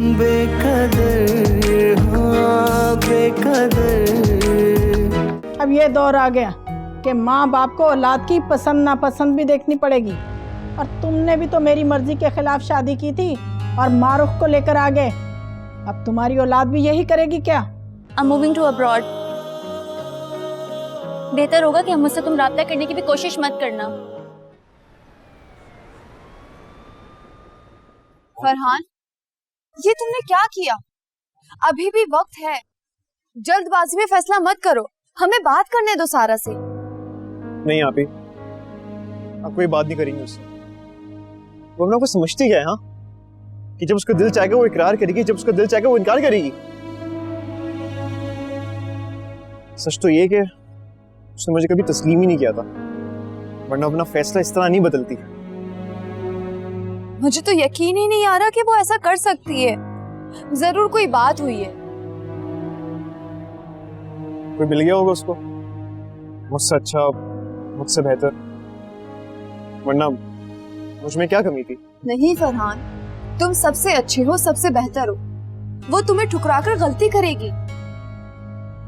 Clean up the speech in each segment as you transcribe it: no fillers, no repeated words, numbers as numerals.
बेकदर, हाँ बेकदर। अब ये दौर आ गया कि माँ बाप को औलाद की पसंद नापसंद भी देखनी पड़ेगी। और तुमने भी तो मेरी मर्जी के खिलाफ शादी की थी और मारूफ को लेकर आ गए। अब तुम्हारी औलाद भी यही करेगी क्या? I'm moving to abroad. बेहतर होगा कि हम मुझसे तुम राब्ता करने की भी कोशिश मत करना। फरहान, ये तुमने क्या किया? अभी भी वक्त है, जल्दबाजी में फैसला मत करो, हमें बात करने दो सारा से। नहीं आपी, आप कोई बात नहीं करेंगे उससे। वो हम लोग को समझती क्या है, हाँ? कि जब उसका दिल चाहेगा वो इकरार करेगी, जब उसका दिल चाहेगा वो इनकार करेगी। सच तो ये कि उसने मुझे कभी तस्लीम ही नहीं किया था, वरना अपना फैसला इस तरह नहीं बदलती। मुझे तो यकीन ही नहीं आ रहा कि वो ऐसा कर सकती है। जरूर कोई बात हुई है। कोई मिल गया होगा उसको, मुझसे अच्छा, मुझसे बेहतर, वरना मुझ में क्या कमी थी? नहीं फरहान, तुम सबसे अच्छे हो, सबसे बेहतर हो। वो तुम्हें ठुकराकर गलती करेगी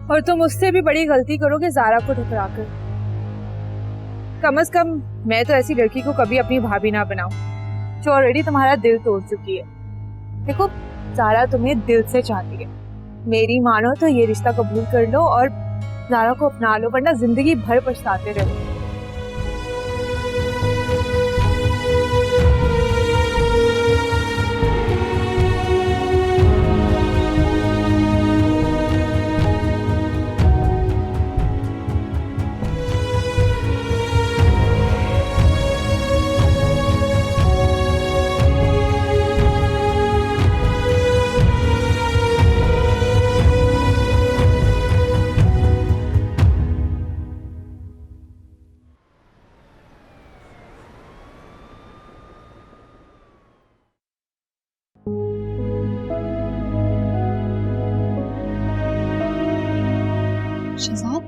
और तुम उससे भी बड़ी गलती करोगे ज़ारा को ठुकराकर। कम से कम मैं तो ऐसी लड़की को कभी अपनी भाभी ना बनाऊं जो ऑलरेडी तुम्हारा दिल तोड़ चुकी है। देखो, ज़ारा तुम्हें दिल से चाहती है। मेरी मानो तो ये रिश्ता कबूल कर लो और ज़ारा को अपना लो, वरना जिंदगी भर पछताते रहो। शहजाद,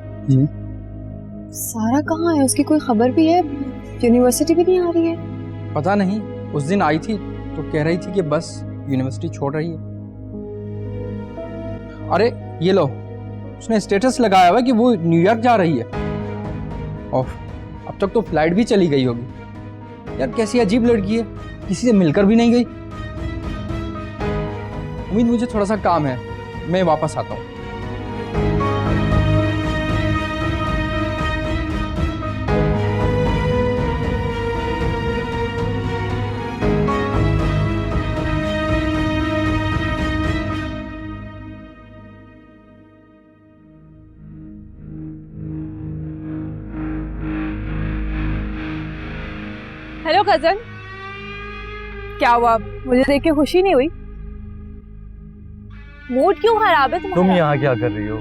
सारा कहाँ है? उसकी कोई खबर भी है? यूनिवर्सिटी भी नहीं आ रही है। पता नहीं, उस दिन आई थी तो कह रही थी कि बस यूनिवर्सिटी छोड़ रही है। अरे ये लो, उसने स्टेटस लगाया हुआ है कि वो न्यूयॉर्क जा रही है। और अब तक तो फ्लाइट भी चली गई होगी। यार कैसी अजीब लड़की है, किसी से मिलकर भी नहीं गई। उम्मीद, मुझे थोड़ा सा काम है, मैं वापस आता हूँ। हेलो कजन, क्या हुआ? मुझे देख के खुशी नहीं हुई? मूड क्यों खराब है तुम्हारा? तुम यहाँ क्या कर रही हो?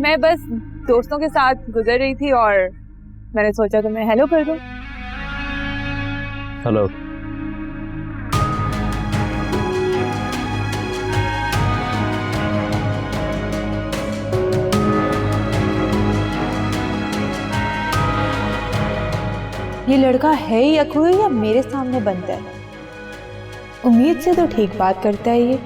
मैं बस दोस्तों के साथ गुजर रही थी और मैंने सोचा तुम्हें हेलो कर दूं। हेलो। ये लड़का है ही अखरोट या मेरे सामने बनता है? उम्मीद से तो ठीक बात करता है ये।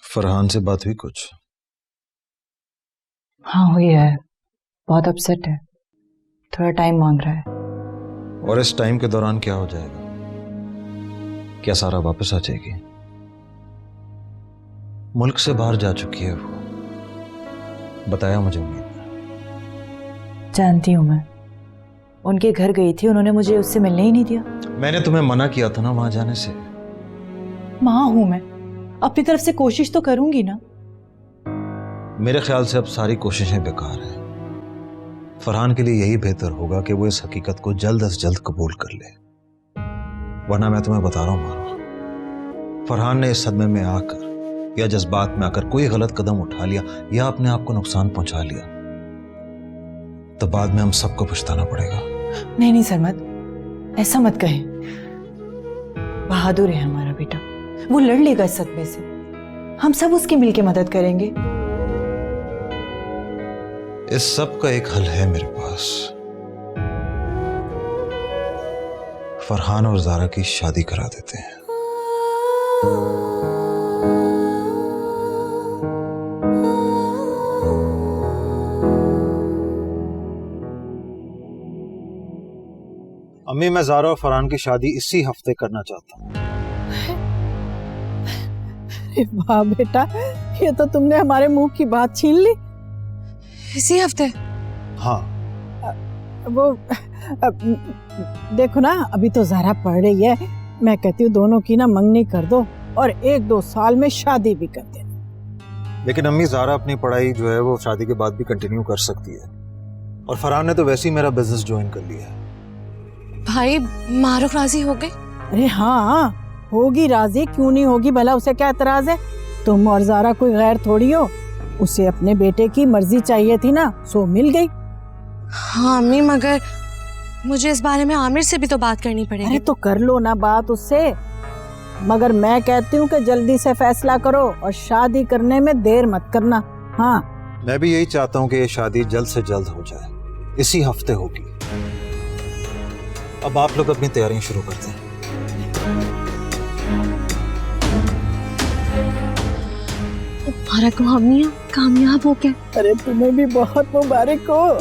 फरहान से बात हुई कुछ? हाँ हुई है, बहुत अपसेट है, थोड़ा टाइम मांग रहा है। और इस टाइम के दौरान क्या हो जाएगा? क्या सारा वापस आ जाएगी? मुल्क से बाहर जा चुकी है वो, बताया मुझे उम्मीद ने। जानती हूं मैं, उनके घर गई थी, उन्होंने मुझे उससे मिलने ही नहीं दिया। मैंने तुम्हें मना किया था ना वहां जाने से। मां हूं मैं, अपनी तरफ से कोशिश तो करूंगी ना। मेरे ख्याल से अब सारी कोशिशें बेकार हैं। फरहान के लिए यही बेहतर होगा कि वो इस हकीकत को जल्द से जल्द कबूल कर ले, वरना मैं तुम्हें बता रहा हूं मानो, फरहान ने इस सदमे में आकर या जज्बात में आकर कोई गलत कदम उठा लिया या अपने आप को नुकसान पहुंचा लिया तो बाद में हम सबको पछताना पड़ेगा। नहीं नहीं सरमद, ऐसा मत कहें। बहादुर है हमारा बेटा, वो लड़ लेगा इस सदमे से। हम सब उसकी मिलके मदद करेंगे। इस सब का एक हल है मेरे पास। फरहान और ज़ारा की शादी करा देते हैं। अम्मी, मैं ज़ारा और फरहान की शादी इसी हफ्ते करना चाहता हूँ। वाह बेटा, ये तो तुमने हमारे मुंह की बात छीन ली। इसी हफ्ते? हाँ। वो देखो ना, अभी तो ज़ारा पढ़ रही है, मैं कहती हूँ दोनों की ना मंगनी कर दो और 1-2 साल में शादी भी कर देना। लेकिन अम्मी, ज़ारा अपनी पढ़ाई जो है वो शादी के बाद भी कंटिन्यू कर सकती है, और फरहान ने तो वैसे ही मेरा बिजनेस ज्वाइन कर लिया है। भाई, मारूफ राजी हो गए? अरे हाँ, होगी राजी, क्यों नहीं होगी, भला उसे क्या एतराज है। तुम और ज़ारा कोई गैर थोड़ी हो, उसे अपने बेटे की मर्जी चाहिए थी ना, सो मिल गई। हाँ अम्मी, मगर मुझे इस बारे में आमिर से भी तो बात करनी पड़ेगी। अरे तो कर लो ना बात उससे, मगर मैं कहती हूँ कि जल्दी से फैसला करो और शादी करने में देर मत करना। हाँ, मैं भी यही चाहता हूँ कि ये शादी जल्द से जल्द हो जाए, इसी हफ्ते होगी। अब आप लोग अपनी तैयारियां शुरू करते हैं। हमारा कामयाब कामयाब हो गया। अरे तुम्हें भी बहुत मुबारक हो।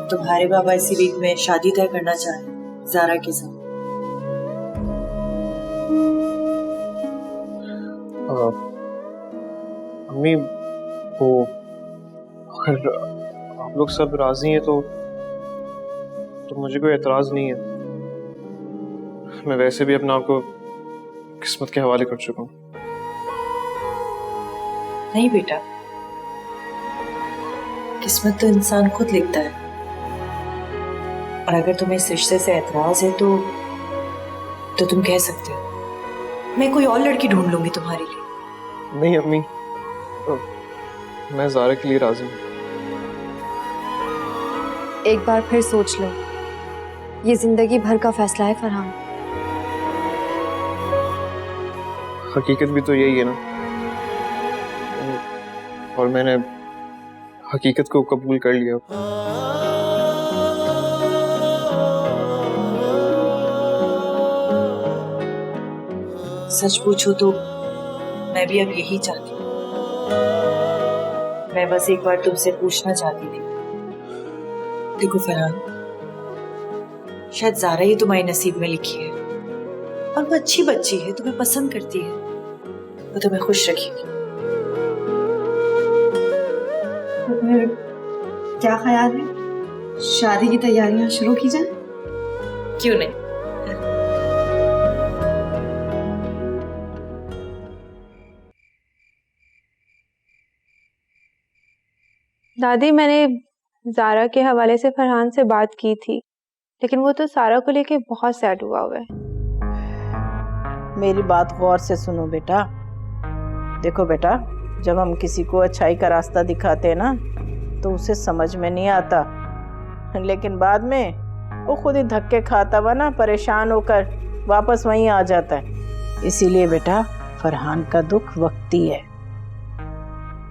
तुम्हारे बाबा इसी वीक में शादी तय करना चाह रहे हैं ज़ारा के साथ। अम्मी, वो अगर आप लोग सब राजी हैं तो मुझे कोई एतराज नहीं है। मैं वैसे भी अपने आप को किस्मत के हवाले कर चुका हूँ। नहीं बेटा, किस्मत तो इंसान खुद लिखता है, और अगर तुम्हें इस रिश्ते से एतराज है तो तुम कह सकते हो, मैं कोई और लड़की ढूंढ लूंगी तुम्हारे लिए। नहीं अम्मी, मैं ज़ारा के लिए राजी हूँ। एक बार फिर सोच लो, ये जिंदगी भर का फैसला है फरहान। हकीकत भी तो यही है ना, और मैंने हकीकत को कबूल कर लिया। सच पूछो तो मैं भी अब यही चाहती हूँ। मैं बस एक बार तुमसे पूछना चाहती थी। देखो फरहान, शायद ज़ारा ही तुम्हारे नसीब में लिखी है, और वो अच्छी बच्ची है, तुम्हें पसंद करती है, वो तुम्हें खुश रखेगी। तो फिर क्या ख्याल है, शादी की तैयारियां शुरू की जाए? क्यों नहीं। दादी, मैंने ज़ारा के हवाले से फरहान से बात की थी, लेकिन वो तो सारा को लेके बहुत सैड हुआ है। मेरी बात गौर से सुनो बेटा। देखो बेटा, जब हम किसी को अच्छाई का रास्ता दिखाते हैं ना, तो उसे समझ में नहीं आता, लेकिन बाद में वो खुद ही धक्के खाता हुआ ना, परेशान होकर वापस वहीं आ जाता है। इसीलिए बेटा, फरहान का दुख वक्ती है।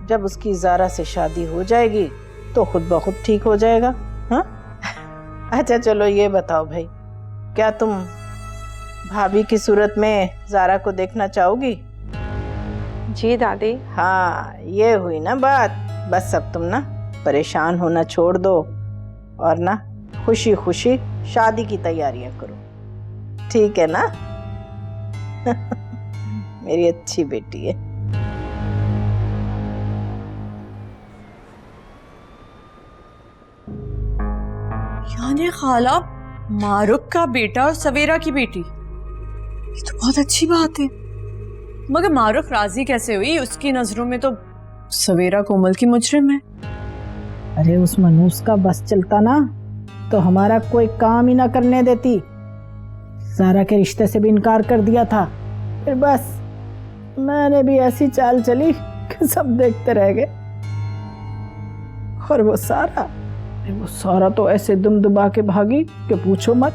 जब उसकी ज़ारा से शादी हो जाएगी तो खुद ब खुद ठीक हो जाएगा। हाँ, अच्छा चलो ये बताओ भाई, क्या तुम भाभी की सूरत में ज़ारा को देखना चाहोगी? जी दादी। हाँ, ये हुई ना बात। बस अब तुम ना परेशान होना छोड़ दो और ना खुशी खुशी शादी की तैयारियां करो, ठीक है ना? मेरी अच्छी बेटी है। यानी खाला, मारूफ का बेटा और सवेरा की बेटी, ये तो बहुत अच्छी बात है। मगर मारूफ राजी कैसे हुई? उसकी नजरों में तो सवेरा कोमल की मुजरिम है। अरे उस मनूस का बस चलता ना, तो हमारा कोई काम ही ना करने देती। सारा के रिश्ते से भी इनकार कर दिया था। फिर बस मैंने भी ऐसी चाल चली कि सब देखते रह गए। और वो सारा तो ऐसे दुम दुबा के भागी कि पूछो मत।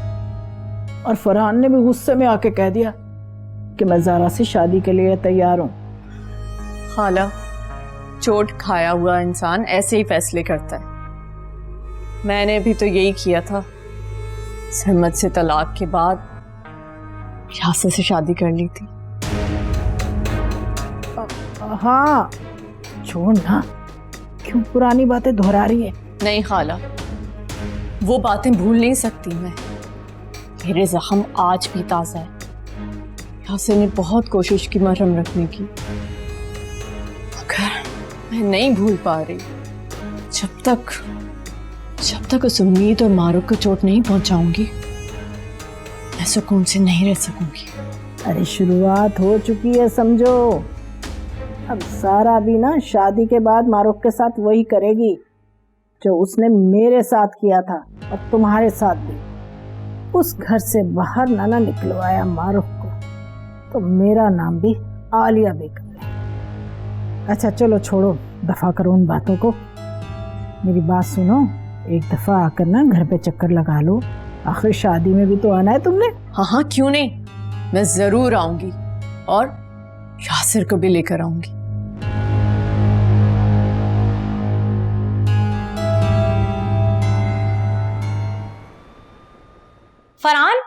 और फरहान ने भी गुस्से में आके कह दिया कि मैं ज़ारा से शादी के लिए तैयार हूँ। खाला, चोट खाया हुआ इंसान ऐसे ही फैसले करता है। मैंने भी तो यही किया था। सहमत से तलाक के बाद यासर से शादी कर ली थी। हाँ, छोड़ ना, क्यों पुरानी बातें दोहरा रही है? नहीं खाला, वो बातें भूल नहीं सकती मैं। मेरे जख्म आज भी ताज़ा है। यासर ने बहुत कोशिश की मरहम रखने की, मगर मैं नहीं भूल पा रही। जब तक उस उम्मीद और मारूफ को चोट नहीं पहुंचाऊंगी, मैं सुकून से नहीं रह सकूंगी। अरे शुरुआत हो चुकी है समझो। अब सारा भी ना शादी के बाद मारूफ के साथ वही करेगी जो उसने मेरे साथ किया था और तुम्हारे साथ भी। उस घर से बाहर ना निकलवाया मारूफ को तो मेरा नाम भी आलिया बेगम है। अच्छा चलो छोड़ो, दफा करो उन बातों को। मेरी बात सुनो, एक दफा आकर ना घर पे चक्कर लगा लो। आखिर शादी में भी तो आना है तुमने। हाँ, क्यों नहीं, मैं जरूर आऊंगी और यासिर को भी लेकर आऊंगी। फरहान,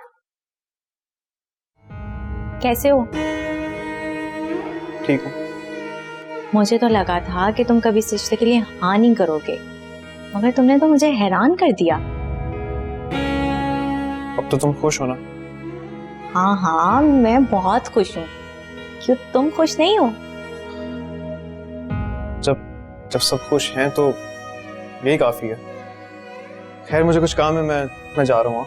कैसे हो? ठीक हूँ। मुझे तो लगा था कि तुम कभी इस रिश्ते के लिए हाँ नहीं करोगे, मगर तुमने तो मुझे हैरान कर दिया। अब तो तुम खुश हो ना? हाँ हाँ, मैं बहुत खुश हूँ। क्यों, तुम खुश नहीं हो? जब सब खुश हैं तो यही काफी है। खैर मुझे कुछ काम है, मैं जा रहा हूँ।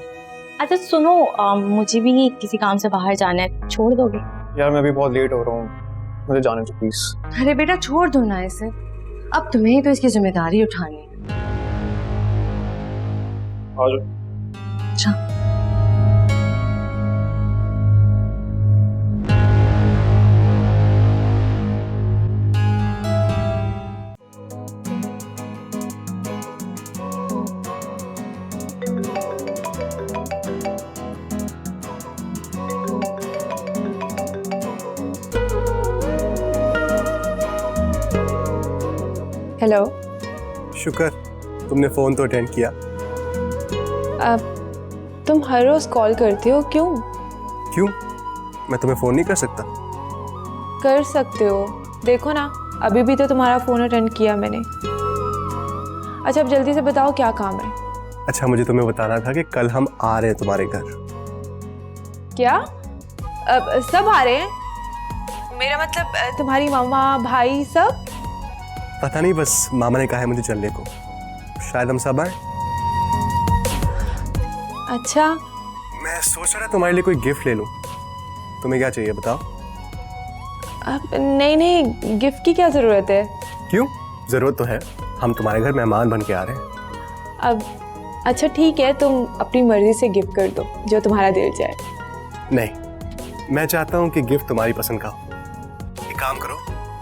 अच्छा सुनो, मुझे भी किसी काम से बाहर जाना है, छोड़ दोगे? यार मैं अभी बहुत लेट हो रहा हूँ, मुझे जाने दो प्लीज। अरे बेटा छोड़ दो ना इसे, अब तुम्हें ही तो इसकी जिम्मेदारी उठानी है। आ जाओ। अच्छा हेलो। शुक्र तुमने फ़ोन तो अटेंड किया। तुम हर रोज कॉल करते हो, क्यों? क्यों, मैं तुम्हें फ़ोन नहीं कर सकता? कर सकते हो, देखो ना अभी भी तो तुम्हारा फ़ोन अटेंड किया मैंने। अच्छा अब जल्दी से बताओ क्या काम है? अच्छा मुझे तुम्हें बताना था कि कल हम आ रहे हैं तुम्हारे घर। क्या? अब सब आ रहे हैं? मेरा मतलब तुम्हारी मामा भाई सब? पता नहीं, बस मामा ने कहा है मुझे चलने को, शायद हम सब आए। अच्छा मैं सोच रहा था तुम्हारे लिए कोई गिफ्ट ले लूं। तुम्हें क्या चाहिए बताओ? अब नहीं, गिफ्ट की क्या ज़रूरत है? क्यों, ज़रूरत तो है, हम तुम्हारे घर मेहमान बन के आ रहे हैं। अब अच्छा ठीक है, तुम अपनी मर्जी से गिफ्ट कर दो जो तुम्हारा दिल चाहे। नहीं, मैं चाहता हूँ कि गिफ्ट तुम्हारी पसंद का हो। एक काम करो,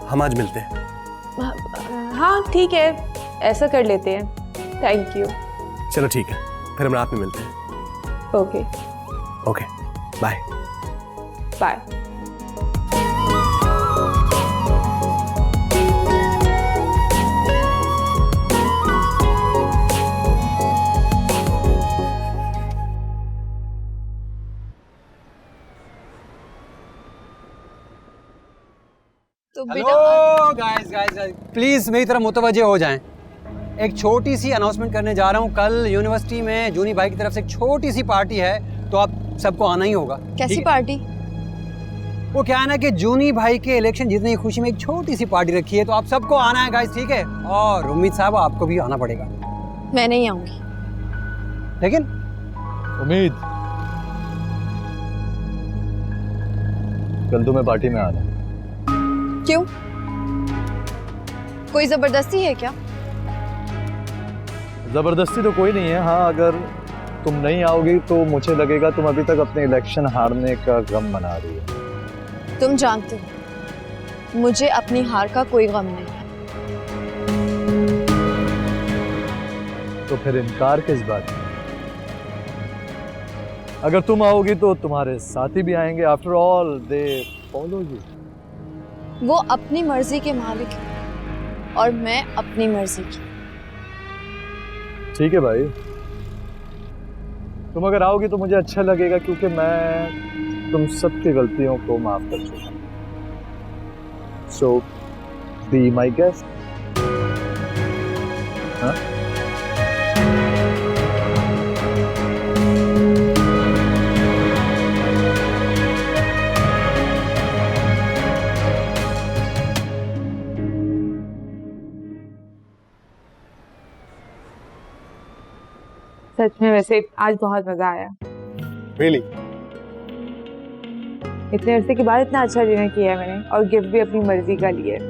हम आज मिलते हैं। हाँ ठीक है, ऐसा कर लेते हैं। Thank you. चलो ठीक है, फिर हम रात में मिलते हैं। Okay okay, bye bye. तो हेलो गाइस प्लीज मेरी तरफ मुतवज्जे हो जाएं। एक छोटी सी अनाउंसमेंट करने जा रहा हूँ। कल यूनिवर्सिटी में जूनी भाई की तरफ से एक छोटी सी पार्टी है, तो आप सबको आना ही होगा। कैसी पार्टी? वो क्या है ना कि जूनी भाई के इलेक्शन जीतने की खुशी में एक छोटी सी पार्टी रखी है, तो आप सबको आना है गाइस, ठीक है? और उम्मीद साहब आपको भी आना पड़ेगा। मैं नहीं आऊंगी। लेकिन उम्मीद, कल तुम्हें पार्टी में आना। क्यों, कोई जबरदस्ती है क्या? जबरदस्ती तो कोई नहीं है। हाँ, अगर तुम नहीं आओगी तो मुझे लगेगा तुम अभी तक अपने इलेक्शन हारने का गम मना रही हो। तुम जानते हो मुझे अपनी हार का कोई गम नहीं है। तो फिर इनकार किस बात का? अगर तुम आओगी तो तुम्हारे साथी भी आएंगे। After all they follow you. वो अपनी मर्जी के मालिक है और मैं अपनी मर्जी की। ठीक है भाई, तुम अगर आओगी तो मुझे अच्छा लगेगा, क्योंकि मैं तुम सबकी गलतियों को माफ कर चुका हूं। सो बी माई गेस्ट। हाँ? सच में वैसे आज बहुत मजा आया। रियली? इतने अरसे के बाद इतना अच्छा डिनर किया है मैंने, और गिफ्ट भी अपनी मर्जी का लिया है।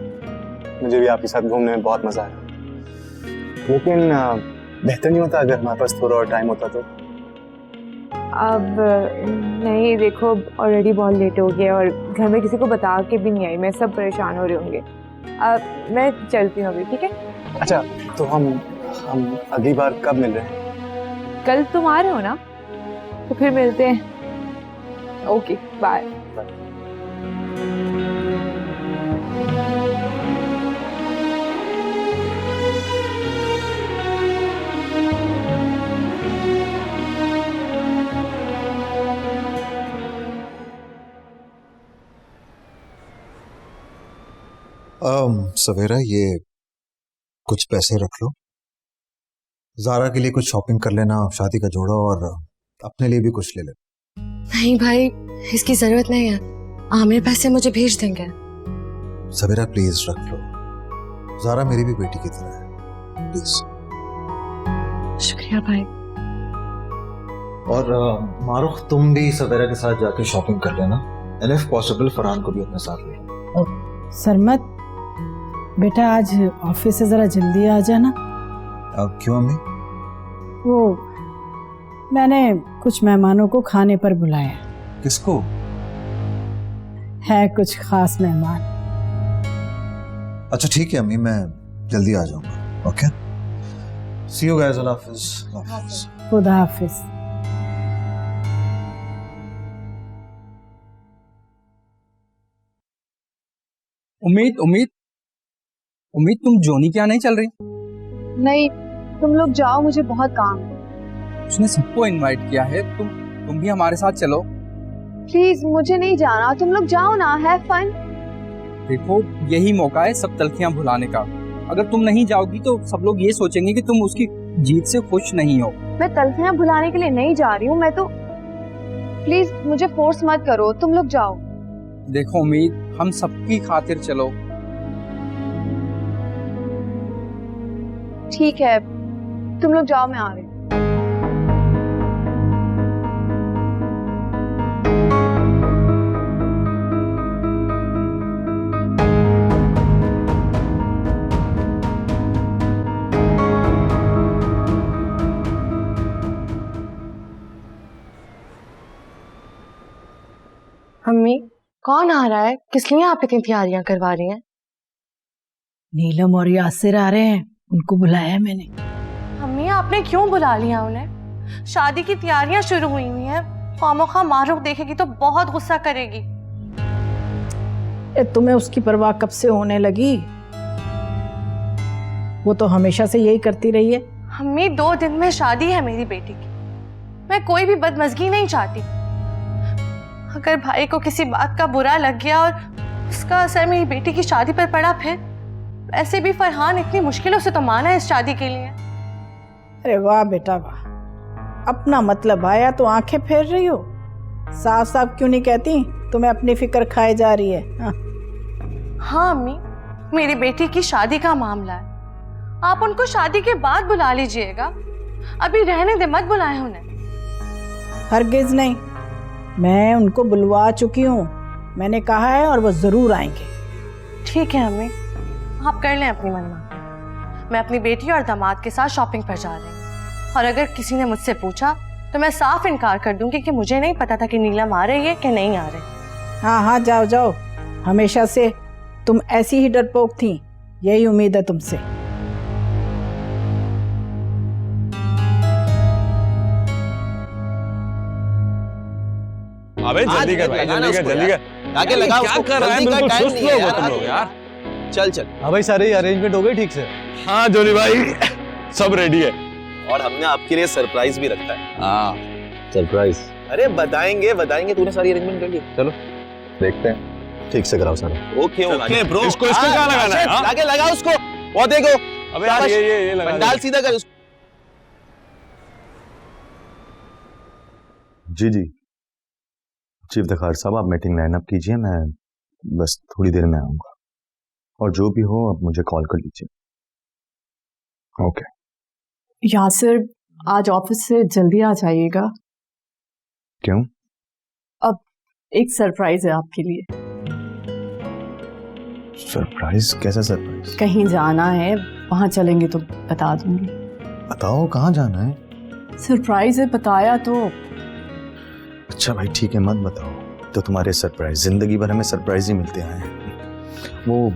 मुझे भी आपके साथ घूमने में बहुत मजा आया, लेकिन बेहतर नहीं होता अगर हमारे पास थोड़ा और टाइम होता तो? अब नहीं, देखो ऑलरेडी बहुत लेट हो गया और घर में किसी को बता के भी नहीं आई मैं, सब परेशान हो रहे होंगे। अब मैं चलती हूँ अभी, ठीक है? अच्छा, तो हम अगली बार कब मिल रहे हैं? कल तुम आ रहे हो ना, तो फिर मिलते हैं। Okay, bye. सवेरा, ये कुछ पैसे रख लो। ज़ारा के लिए कुछ शॉपिंग कर लेना, शादी का जोड़ा, और अपने लिए भी कुछ ले ले। नहीं भाई, इसकी जरूरत नहीं है। आमिर पैसे मुझे भेज देंगे। सवेरा प्लीज रख लो, ज़ारा मेरी भी बेटी की तरह है, प्लीज। शुक्रिया भाई। और मारूख, तुम भी सवेरा के साथ जाके शॉपिंग कर लेना, एंड इफ पॉसिबल फरहान को भी अपने साथ ले। सरमत बेटा, आज ऑफिस से जरा जल्दी आ जाना। क्यों अम्मी? वो मैंने कुछ मेहमानों को खाने पर बुलाया। किसको? है कुछ खास मेहमान। अच्छा ठीक है अम्मी, मैं जल्दी आ जाऊंगा। ओके, सी यू गाइस, अल्लाह हाफिज। खुदा हाफिज। उम्मीद, तुम जोनी क्या नहीं चल रही? नहीं, तुम लोग जाओ, मुझे बहुत काम है। उसने सबको इनवाइट किया है, तुम भी हमारे साथ चलो। प्लीज, मुझे नहीं जाना, तुम लोग जाओ ना, हैव फन। देखो, यही मौका है सब तलखियां भुलाने का। अगर तुम नहीं जाओगी तो सब लोग ये सोचेंगे कि तुम उसकी जीत से खुश नहीं हो। मैं तलखियां भुलाने के लिए नहीं जा रही हूँ, मैं तो। प्लीज मुझे फोर्स मत करो, तुम लोग जाओ। देखो उम्मीद, हम सबकी खातिर चलो। ठीक है, तुम लोग जाओ, मैं आ रही हूँ। अम्मी, कौन आ रहा है? किस लिए आप इतनी तैयारियां करवा रही हैं? नीलम और यासिर आ रहे हैं, उनको बुलाया मैंने। अम्मी, आपने क्यों बुला लिया उन्हें? शादी की तैयारियां शुरू हुई हुई हैं। खामोखा मारूफ देखेगी तो बहुत गुस्सा करेगी। तुम्हें उसकी परवाह कब से होने लगी? वो तो हमेशा से यही करती रही है। अम्मी, 2 दिन में शादी है मेरी बेटी की। मैं कोई भी बदमज़गी नहीं चाहती। अगर भाई को किसी बात का बुरा लग गया और उसका असर मेरी बेटी की शादी पर पड़ा, फिर ऐसे भी फरहान इतनी मुश्किलों से तो माना है इस शादी के लिए। अरे वाह बेटा वाह, अपना मतलब आया तो आंखें फेर रही हो। साफ साफ क्यों नहीं कहती तुम्हें अपनी फिक्र खाए जा रही है? हाँ अम्मी, मेरी बेटी की शादी का मामला है। आप उनको शादी के बाद बुला लीजिएगा, अभी रहने दे, मत बुलाएं उन्हें। हरगिज नहीं, मैं उनको बुलवा चुकी हूँ। मैंने कहा है और वो जरूर आएंगे। ठीक है अम्मी, आप कर लें अपनी मनमानी। मैं अपनी बेटी और दामाद के साथ शॉपिंग पर जा रही हूँ, और अगर किसी ने मुझसे पूछा तो मैं साफ इनकार कर दूंगी कि मुझे नहीं पता था कि नीलम आ रही है कि नहीं आ रही। हाँ हाँ, जाओ जाओ, हमेशा से तुम ऐसी ही डरपोक थी, यही उम्मीद है तुमसे। अबे जल्दी कर भाई, जल्दी कर, जल्दी कर। आगे लगा उसको, क्या कर रहा है? बिल्कुल सुस्त लोग हो तुम लोग यार। चल चल। हाँ भाई, सारे अरेंजमेंट हो गए ठीक से? हाँ जोनी भाई, सब रेडी है। और हमने आपके लिए सरप्राइज भी रखा है। हाँ सरप्राइज? अरे बताएंगे बताएंगे, तूने सारी अरेंजमेंट कर ली? चलो देखते हैं, ठीक से कराओ सारा। Okay okay bro. इसको क्या लगाना है? आगे लगा उसको, वो देखो। अबे यार ये लगा, पंडाल सीधा कर उसको। जी जी चीफ दखार साहब, आप मीटिंग लाइन अप कीजिए, मैं बस थोड़ी देर में आऊंगा, और जो भी हो आप मुझे कॉल कर लीजिए। ओके। यासिर, आज ऑफिस से जल्दी आ जाइएगा। क्यों? अब एक सरप्राइज है आपके लिए। सरप्राइज? कैसा सरप्राइज? कहीं जाना है, वहां चलेंगे तो बता दूंगी। बताओ कहाँ जाना है? सरप्राइज है, बताया तो। अच्छा भाई ठीक है, मत बताओ तो तुम्हारे सरप्राइज, जिंदगी भर हमें सरप्राइज ही मिलते आए हैं। वो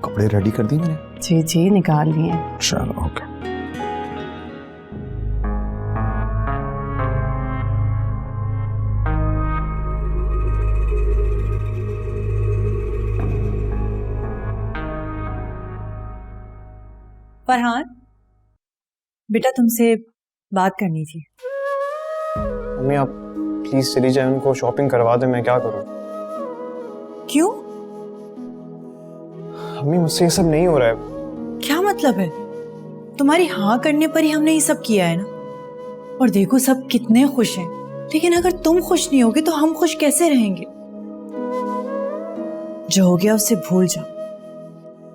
कपड़े रेडी कर दिए मैंने? जी जी निकाल लिए। चलो ओके। फरहान बेटा, तुमसे बात करनी थी। मम्मी आप प्लीज चली जाए, उनको शॉपिंग करवा दे, मैं क्या करूं? क्यों? मम्मी मुझसे ये सब नहीं हो रहा है। क्या मतलब है? तुम्हारी हाँ करने पर ही हमने ये सब किया है ना। और देखो सब कितने खुश हैं, लेकिन अगर तुम खुश नहीं होगे तो हम खुश कैसे रहेंगे? जो हो गया उससे भूल जाओ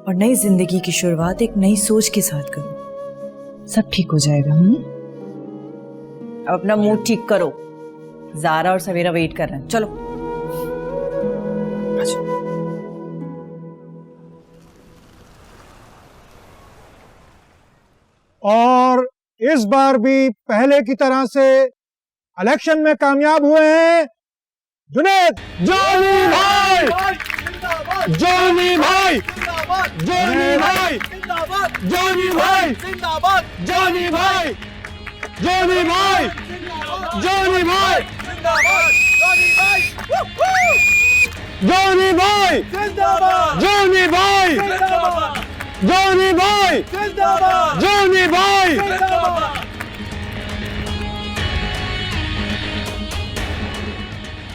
और नई जिंदगी की शुरुआत एक नई सोच के साथ करो, सब ठीक हो जाएगा। अब अपना मूड ठीक करो, ज़ारा और सवेरा वेट कर रहे हैं, चलो। और इस बार भी पहले की तरह से इलेक्शन में कामयाब हुए हैं जुनैद। जोनी भाई, जोनी भाई, जोनी भाई, जोनी भाई, जोनी भाई, जोनी भाई, जोनी भाई, जोनी भाई, जोनी भाई, जोनी भाई, जोनी भाई।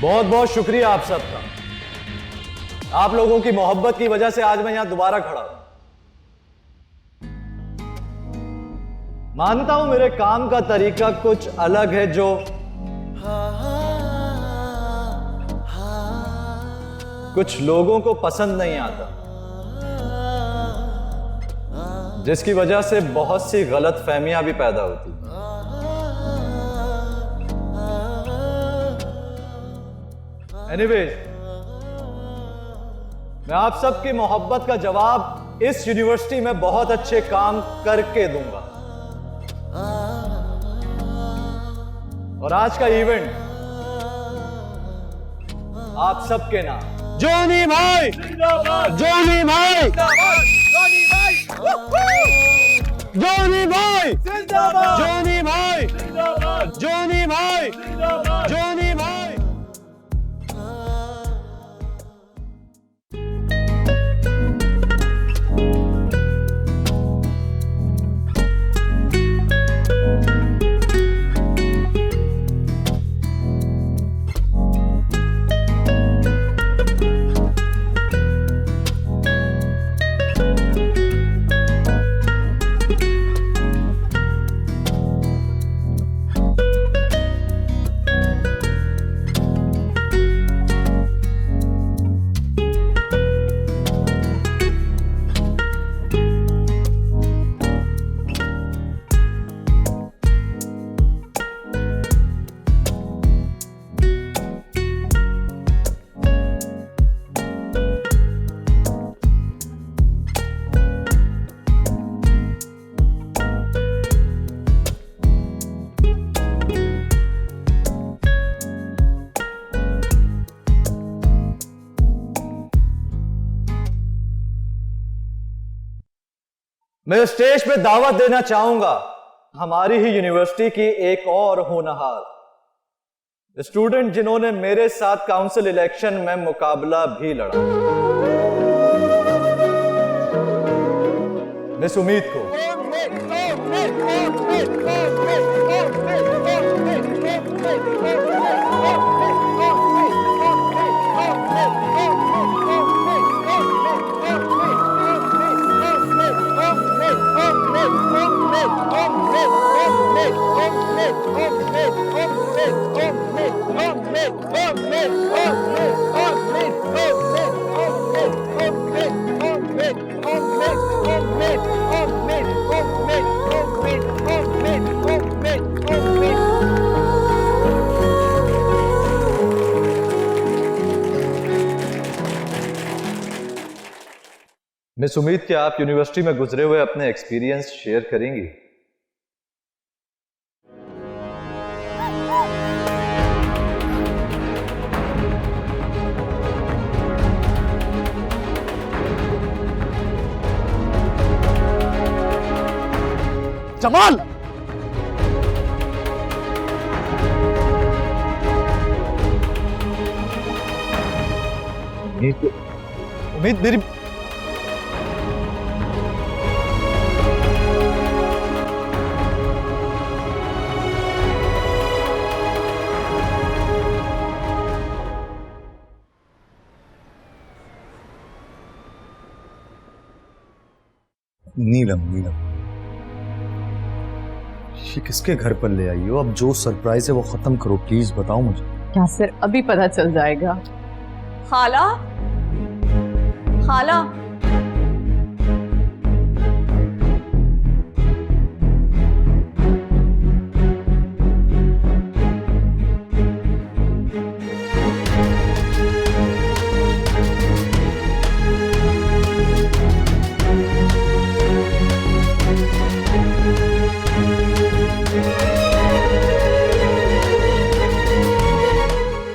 बहुत बहुत शुक्रिया आप सबका। आप लोगों की मोहब्बत की वजह से आज मैं यहां दोबारा खड़ा हूं। मानता हूं मेरे काम का तरीका कुछ अलग है, जो कुछ लोगों को पसंद नहीं आता, जिसकी वजह से बहुत सी गलत फहमियां भी पैदा होती। एनीवेज, मैं आप सबकी मोहब्बत का जवाब इस यूनिवर्सिटी में बहुत अच्छे काम करके दूंगा। और आज का इवेंट आप सबके नाम। जोनी भाई, जोनी भाई, जोनी भाई, जोनी भाई, जोनी भाई, जोनी भाई, जोनी भाई। मैं स्टेज पे दावत देना चाहूंगा हमारी ही यूनिवर्सिटी की एक और होनहार स्टूडेंट जिन्होंने मेरे साथ काउंसिल इलेक्शन में मुकाबला भी लड़ा, मिस उम्मीद को। मिस उम्मीद, क्या आप यूनिवर्सिटी में गुजरे हुए अपने एक्सपीरियंस शेयर करेंगी? जमाल, उम्मीद मेरी नीलम, ये किसके घर पर ले आई हो? अब जो सरप्राइज है वो खत्म करो प्लीज, बताओ मुझे। यासिर, अभी पता चल जाएगा। खाला, खाला,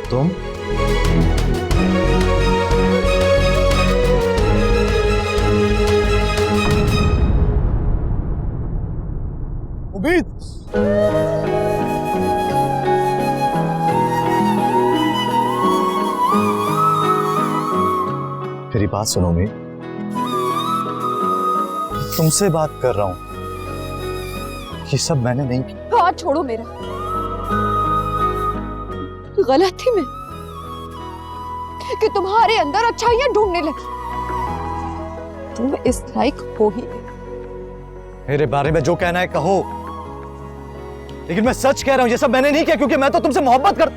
तुम उम्मीद, मेरी बात सुनो उम्मीद, तुमसे बात कर रहा हूं। ये सब मैंने नहीं किया। हाथ छोड़ो मेरा, गलत थी मैं कि तुम्हारे अंदर अच्छाइयां ढूंढने लगी। तुम इस लायक हो ही नहीं। मेरे बारे में जो कहना है कहो, लेकिन मैं सच कह रहा हूं, ये सब मैंने नहीं किया क्योंकि मैं तो तुमसे मोहब्बत कर।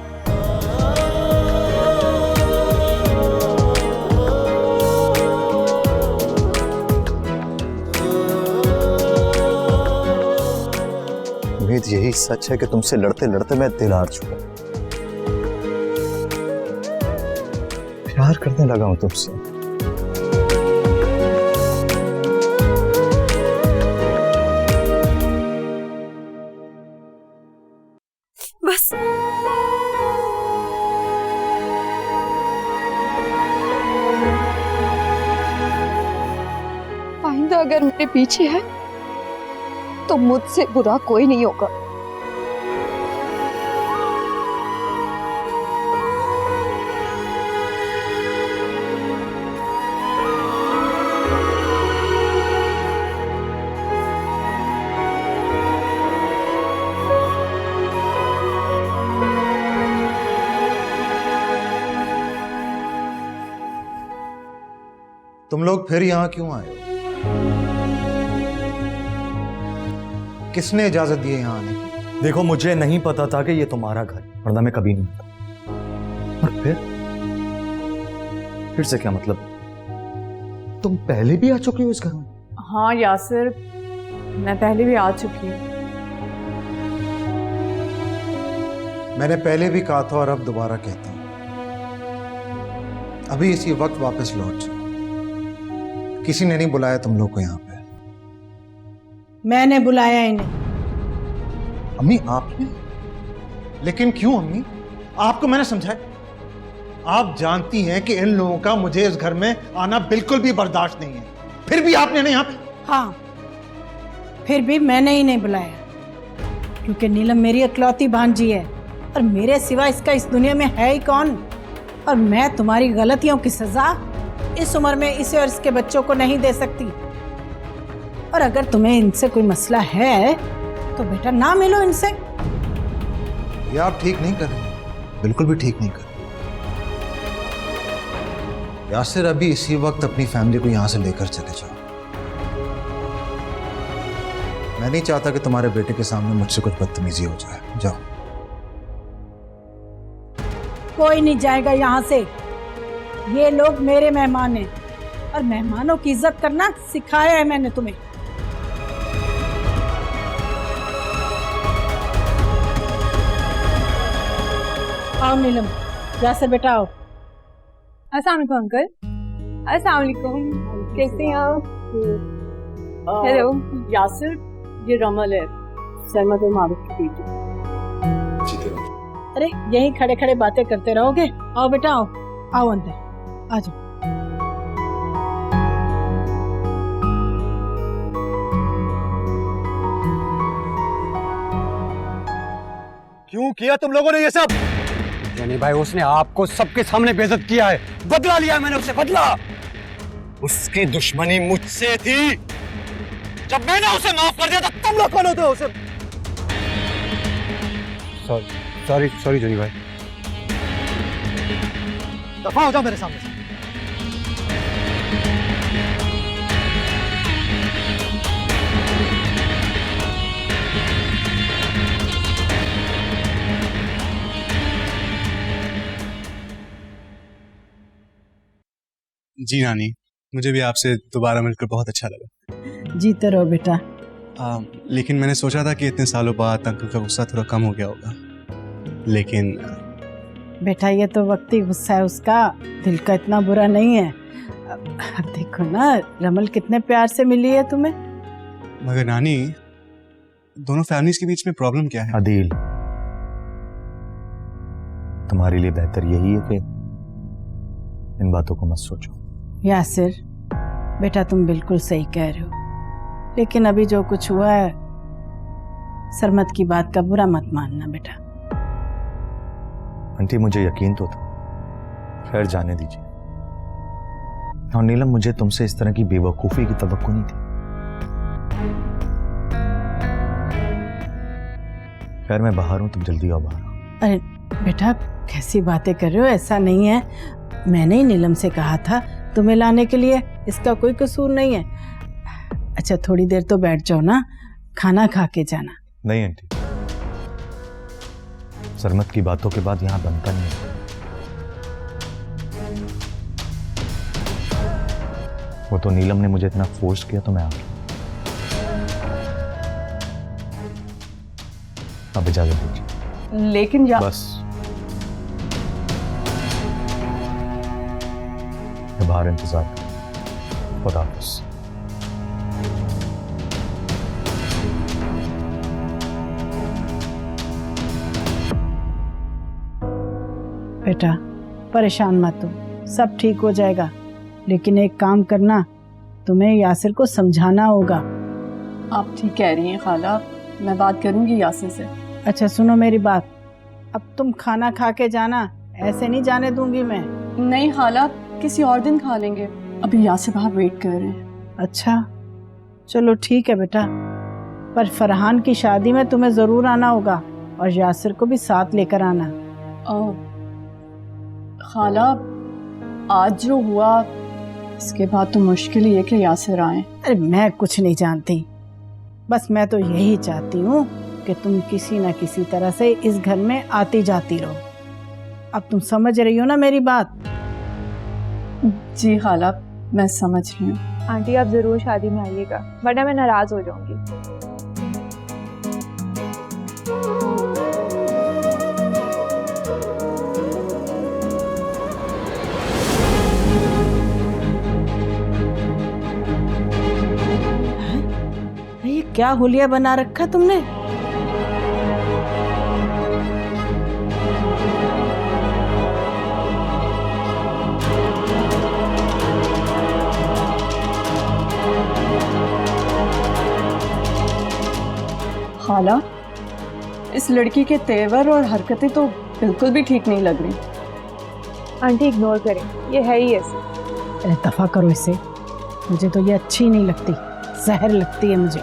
उम्मीद, यही सच है कि तुमसे लड़ते लड़ते मैं दिल हार चुका, प्यार करने लगा हूं तुमसे। बस आइंदा अगर मेरे पीछे है तो मुझसे बुरा कोई नहीं होगा। तुम लोग फिर यहां क्यों आए हो? किसने इजाजत दी है यहां आने की? देखो, मुझे नहीं पता था कि ये तुम्हारा घर है, वरना मैं कभी नहीं आता। और फिर से क्या मतलब? तुम पहले भी आ चुके हो इस घर में? हाँ यासिर, मैं पहले भी आ चुकी हूँ। मैंने पहले भी कहा था और अब दोबारा कहता हूं, अभी इसी वक्त वापस लौट जाओ। किसी ने नहीं बुलाया तुम लोग को यहाँ पे। मैंने बुलाया ही नहीं। अम्मी, आपने? लेकिन क्यों अम्मी? आपको मैंने समझाया। आप जानती हैं कि इन लोगों का मुझे इस घर में आना बिल्कुल भी बर्दाश्त नहीं है, फिर भी आपने नहीं यहाँ पे। हाँ, फिर भी मैंने ही नहीं बुलाया, क्योंकि नीलम मेरी इकलौती भांजी है और मेरे सिवा इसका इस दुनिया में है ही कौन। और मैं तुम्हारी गलतियों की सजा इस उम्र में इसे और इसके बच्चों को नहीं दे सकती। और अगर तुम्हें इनसे कोई मसला है तो बेटा ना मिलो इनसे। ये आप ठीक नहीं कर रहे, बिल्कुल भी ठीक नहीं कर रहे। यासिर, अभी इसी वक्त अपनी फैमिली को यहां से लेकर चले जाओ। मैं नहीं चाहता कि तुम्हारे बेटे के सामने मुझसे कुछ बदतमीजी हो जाए। जाओ। कोई नहीं जाएगा यहाँ से। ये लोग मेरे मेहमान हैं और मेहमानों की इज्जत करना सिखाया है मैंने तुम्हें। आओ नीलम, यासिर बेटा आओ। अस्सलाम वालेकुम अंकल। अस्सलाम वालेकुम, कैसे हैं आप? हेलो यासिर, ये रमल है, सहमत और मारूफ की बेटी। अरे यहीं खड़े खड़े बातें करते रहोगे? आओ बेटा आओ, आओ अंदर आ जाओ। क्यों किया तुम लोगों ने ये सब? यानी भाई उसने आपको सबके सामने बेइज्जत किया है, बदला लिया मैंने उससे बदला। उसकी दुश्मनी मुझसे थी। जब मैंने उसे माफ कर दिया तो तुम लोग कौन होते हो उसे? सॉरी जोनी भाई। दफा हो जाओ मेरे सामने से। जी नानी, मुझे भी आपसे दोबारा मिलकर बहुत अच्छा लगा। जीते रहो बेटा। लेकिन मैंने सोचा था कि इतने सालों बाद अंकल का गुस्सा थोड़ा कम हो गया होगा, लेकिन बेटा ये तो वक्ती गुस्सा है उसका, दिल का इतना बुरा नहीं है। अब देखो ना रमल कितने प्यार से मिली है तुम्हें। मगर नानी, दोनों फैमिलीज के बीच में प्रॉब्लम क्या है? आदिल, तुम्हारे लिए बेहतर यही है कि इन बातों को मत सोचो। यासिर बेटा तुम बिल्कुल सही कह रहे हो, लेकिन अभी जो कुछ हुआ है सरमत की बात का बुरा मत मानना बेटा। आंटी मुझे यकीन तो था, खैर जाने दीजिए। और नीलम, मुझे तुमसे इस तरह की बेवकूफी की तवक्को नहीं थी। खैर मैं बाहर हूं, तुम जल्दी आओ बाहर। अरे बेटा कैसी बातें कर रहे हो, ऐसा नहीं है। मैंने ही नीलम से कहा था तुम्हें लाने के लिए, इसका कोई कसूर नहीं है। अच्छा थोड़ी देर तो बैठ जाओ ना, खाना खा के जाना। नहीं आंटी, सरमत की बातों के बाद यहां बनता नहीं है। वो तो नीलम ने मुझे इतना फोर्स किया तो मैं आ गया। अब इजाजत दीजिए। लेकिन बस मैं बाहर इंतजार करूं। खुदा हाफिज़। बेटा परेशान मत हो, सब ठीक हो जाएगा। लेकिन एक काम करना, तुम्हें यासिर को समझाना होगा। आप ठीक कह रही हैं खाला, मैं बात करूंगी यासिर से। अच्छा सुनो मेरी बात, अब तुम खाना खा के जाना, ऐसे नहीं जाने दूंगी मैं। नहीं खाला, किसी और दिन खा लेंगे, अभी यासिर बाहर वेट कर रहे हैं। अच्छा चलो ठीक है बेटा, पर फरहान की शादी में तुम्हें जरूर आना होगा और यासिर को भी साथ लेकर आना। खाला आज जो हुआ इसके बाद तो मुश्किल ही है कि यासिर आए। अरे मैं कुछ नहीं जानती, बस मैं तो यही चाहती हूँ कि तुम किसी न किसी तरह से इस घर में आती जाती रहो। अब तुम समझ रही हो ना मेरी बात? जी खाला मैं समझ रही हूँ। आंटी आप जरूर शादी में आइएगा, वरना मैं नाराज हो जाऊंगी। ये क्या हुलिया बना रखा तुमने? खाला, इस लड़की के तेवर और हरकतें तो बिल्कुल भी ठीक नहीं लग रही। आंटी इग्नोर करें, ये है ही ऐसे। अरे दफा करो इसे, मुझे तो ये अच्छी नहीं लगती, जहर लगती है मुझे।